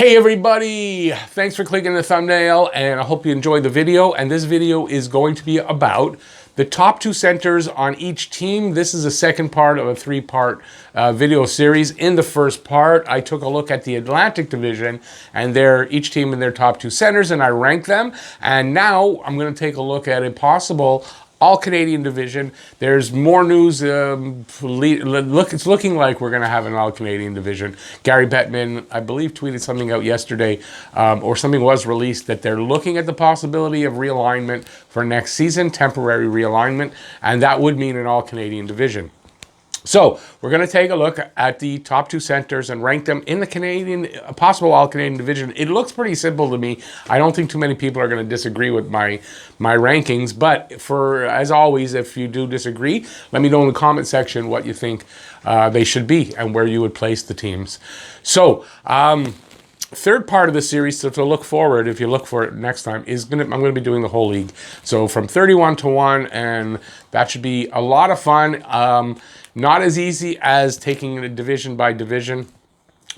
Hey everybody, thanks for clicking the thumbnail and I hope you enjoyed the video. And this video is going to be about the top two centers on each team. This is the second part of a three-part video series. In the first part, I took a look at the Atlantic Division and each team and their top two centers and I ranked them. And now I'm going to take a look at a possible all-Canadian division. There's more news. It's looking like we're going to have an all-Canadian division. Gary Bettman, I believe, tweeted something out yesterday, or something was released, that they're looking at the possibility of realignment for next season, temporary realignment, and that would mean an all-Canadian division. So we're going to take a look at the top two centers and rank them in the possible all-Canadian division. It looks pretty simple to me. I don't think too many people are going to disagree with my rankings. But as always, if you do disagree, let me know in the comment section what you think they should be and where you would place the teams. So third part of the series, so to look forward, if you look for it next time, I'm going to be doing the whole league. So from 31 to 1, and that should be a lot of fun. Not as easy as taking it division by division.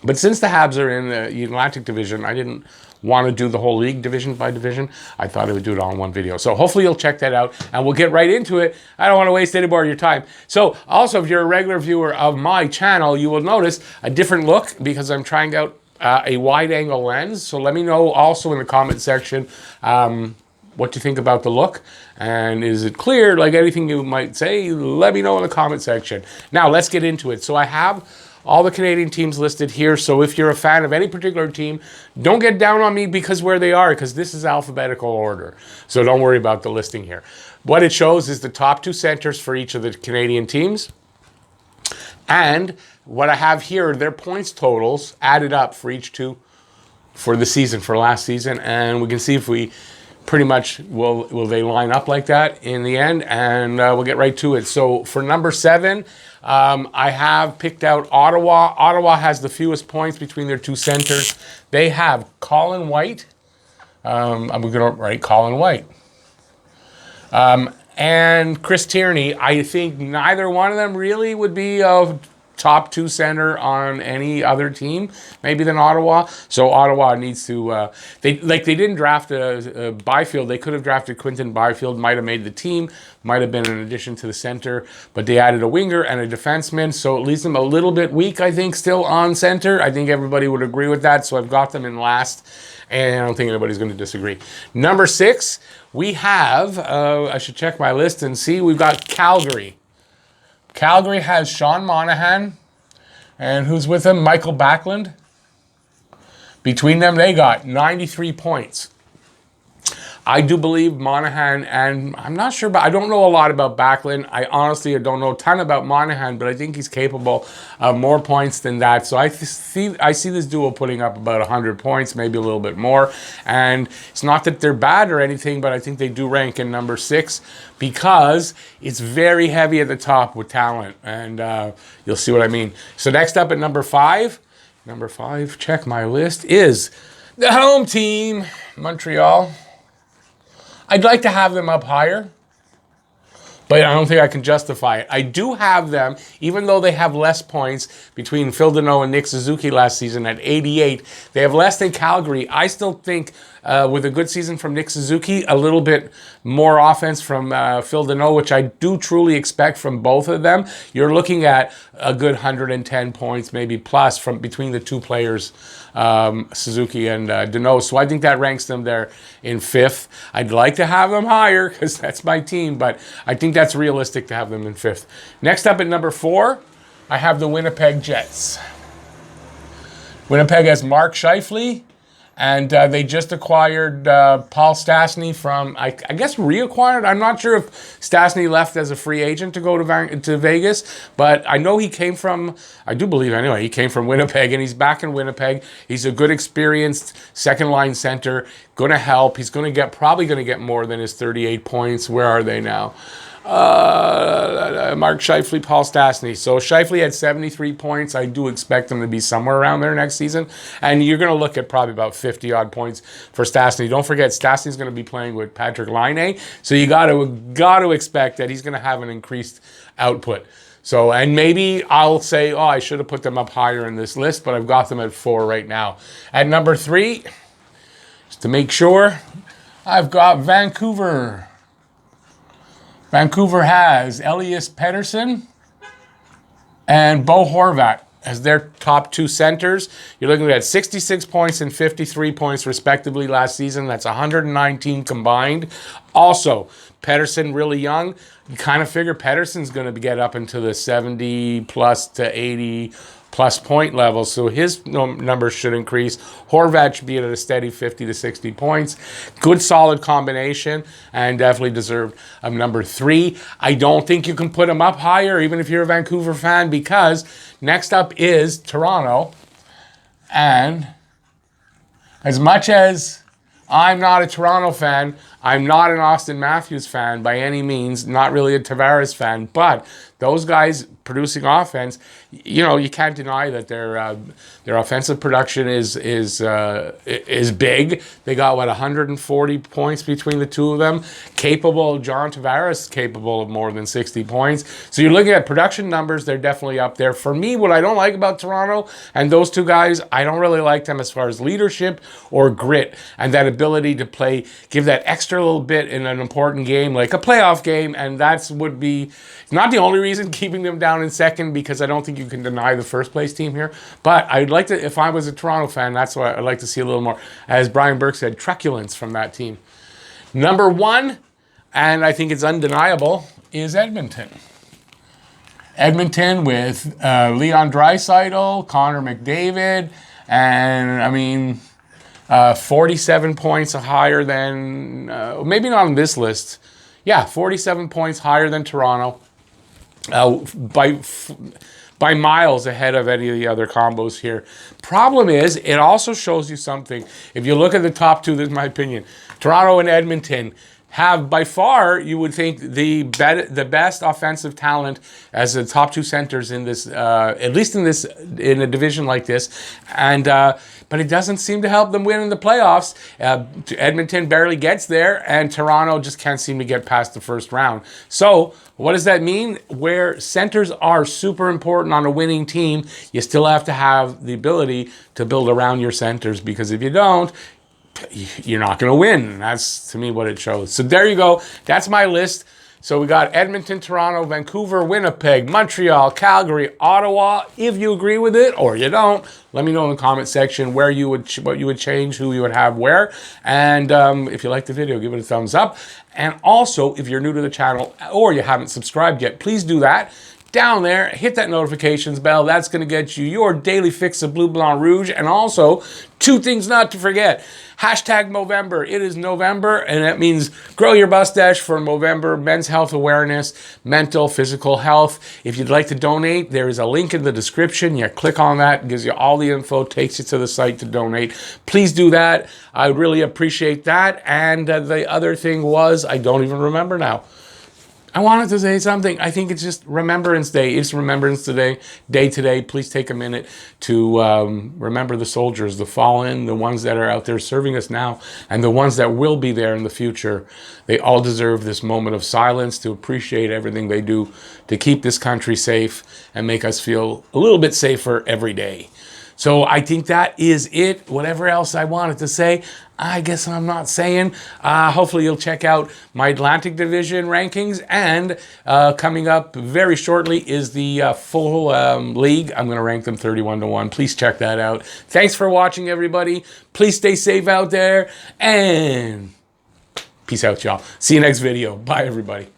But since the Habs are in the Atlantic Division, I didn't want to do the whole league division by division. I thought I would do it all in one video. So hopefully you'll check that out and we'll get right into it. I don't want to waste any more of your time. So also, if you're a regular viewer of my channel, you will notice a different look because I'm trying out a wide angle lens. So let me know also in the comment section what you think about the look, and is it clear? Like anything you might say, let me know in the comment section. Now let's get into it. So I have all the Canadian teams listed here. So if you're a fan of any particular team, don't get down on me because where they are, because this is alphabetical order. So don't worry about the listing here. What it shows is the top two centers for each of the Canadian teams. And what I have here are their points totals added up for each two for the season, for last season. And we can see if we pretty much will they line up like that in the end, and we'll get right to it. So for number 7, I have picked out Ottawa. Ottawa has the fewest points between their two centers. They have Colin White. I'm going to write Colin White. And Chris Tierney. I think neither one of them really would be a top two center on any other team, maybe than Ottawa. So Ottawa needs to, they didn't draft a Byfield. They could have drafted Quinton Byfield, might have made the team, might have been an addition to the center, but they added a winger and a defenseman. So it leaves them a little bit weak, I think, still on center. I think everybody would agree with that. So I've got them in last, and I don't think anybody's going to disagree. Number 6, we have, I should check my list and see, we've got Calgary. Calgary has Sean Monahan, and who's with him? Michael Backlund. Between them, they got 93 points. I do believe Monahan, and I'm not sure, but I don't know a lot about Backlund. I honestly don't know a ton about Monahan, but I think he's capable of more points than that. So I see this duo putting up about 100 points, maybe a little bit more. And it's not that they're bad or anything, but I think they do rank in number 6 because it's very heavy at the top with talent. And you'll see what I mean. So next up at number 5, check my list, is the home team, Montreal. I'd like to have them up higher, but I don't think I can justify it. I do have them, even though they have less points between Phil Deneau and Nick Suzuki last season at 88. They have less than Calgary. I still think with a good season from Nick Suzuki, a little bit more offense from Phil Deneau, which I do truly expect from both of them, you're looking at a good 110 points, maybe plus, from between the two players, Suzuki and Deneau. So I think that ranks them there in 5th. I'd like to have them higher because that's my team, but I think that's realistic to have them in 5th. Next up at number 4, I have the Winnipeg Jets. Winnipeg has Mark Scheifele, and they just acquired Paul Stastny from, I guess reacquired. I'm not sure if Stastny left as a free agent to go to Vegas, but I know he came from, I do believe anyway, he came from Winnipeg, and he's back in Winnipeg. He's a good, experienced second-line center, going to help. He's probably going to get more than his 38 points. Where are they now? Mark Scheifele, Paul Stastny. So Scheifele had 73 points. I do expect him to be somewhere around there next season. And you're going to look at probably about 50-odd points for Stastny. Don't forget, Stastny's going to be playing with Patrick Laine. So you got to expect that he's going to have an increased output. So, and maybe I'll say, oh, I should have put them up higher in this list, but I've got them at 4 right now. At number 3, just to make sure, I've got Vancouver. Vancouver has Elias Pettersson and Bo Horvat as their top 2 centers. You're looking at 66 points and 53 points respectively last season. That's 119 combined. Also, Pettersson really young. You kind of figure Pettersson's going to get up into the 70 plus to 80 plus point level, so his numbers should increase. Horvat should be at a steady 50 to 60 points. Good solid combination, and definitely deserved of number 3. I don't think you can put him up higher, even if you're a Vancouver fan, because next up is Toronto. And as much as I'm not a Toronto fan, I'm not an Austin Matthews fan by any means, not really a Tavares fan, but those guys producing offense, you know, you can't deny that their offensive production is big. They got, 140 points between the two of them. John Tavares capable of more than 60 points. So you're looking at production numbers, they're definitely up there. For me, what I don't like about Toronto and those two guys, I don't really like them as far as leadership or grit and that ability to play, give that extra little bit in an important game, like a playoff game, and that's would be not the only reason keeping them down in second, because I don't think you can deny the first place team here. But I'd like to, if I was a Toronto fan, that's why I'd like to see a little more, as Brian Burke said, truculence from that team. Number 1, and I think it's undeniable, is Edmonton. Edmonton with Leon Draisaitl, Connor McDavid, and I mean, 47 points higher than, maybe not on this list. Yeah, 47 points higher than Toronto. By miles ahead of any of the other combos here. Problem is, it also shows you something. If you look at the top 2, this is my opinion, Toronto and Edmonton have by far, you would think, the best offensive talent as the top 2 centers in this, at least in a division like this, and but it doesn't seem to help them win in the playoffs. Edmonton barely gets there, and Toronto just can't seem to get past the first round. So what does that mean? Where centers are super important on a winning team, you still have to have the ability to build around your centers, because if you don't, you're not going to win. That's, to me, what it shows. So there you go. That's my list. So we got Edmonton, Toronto, Vancouver, Winnipeg, Montreal, Calgary, Ottawa. If you agree with it or you don't, let me know in the comment section where you would what you would change, who you would have where. And if you like the video, give it a thumbs up. And also, if you're new to the channel or you haven't subscribed yet, please do that. Down there, hit that notifications bell. That's going to get you your daily fix of Bleu Blanc Rouge. And also, 2 things not to forget. Hashtag Movember. It is November, and that means grow your mustache for Movember, men's health awareness, mental, physical health. If you'd like to donate, there is a link in the description. You click on that, it gives you all the info, takes you to the site to donate. Please do that. I really appreciate that. And the other thing was, I don't even remember now. I wanted to say something. I think it's just Remembrance Day. It's Remembrance Day today. Please take a minute to remember the soldiers, the fallen, the ones that are out there serving us now, and the ones that will be there in the future. They all deserve this moment of silence to appreciate everything they do to keep this country safe and make us feel a little bit safer every day. So I think that is it. Whatever else I wanted to say, I guess I'm not saying. Hopefully you'll check out my Atlantic Division rankings. And coming up very shortly is the full league. I'm going to rank them 31-1. Please check that out. Thanks for watching, everybody. Please stay safe out there. And peace out, y'all. See you next video. Bye, everybody.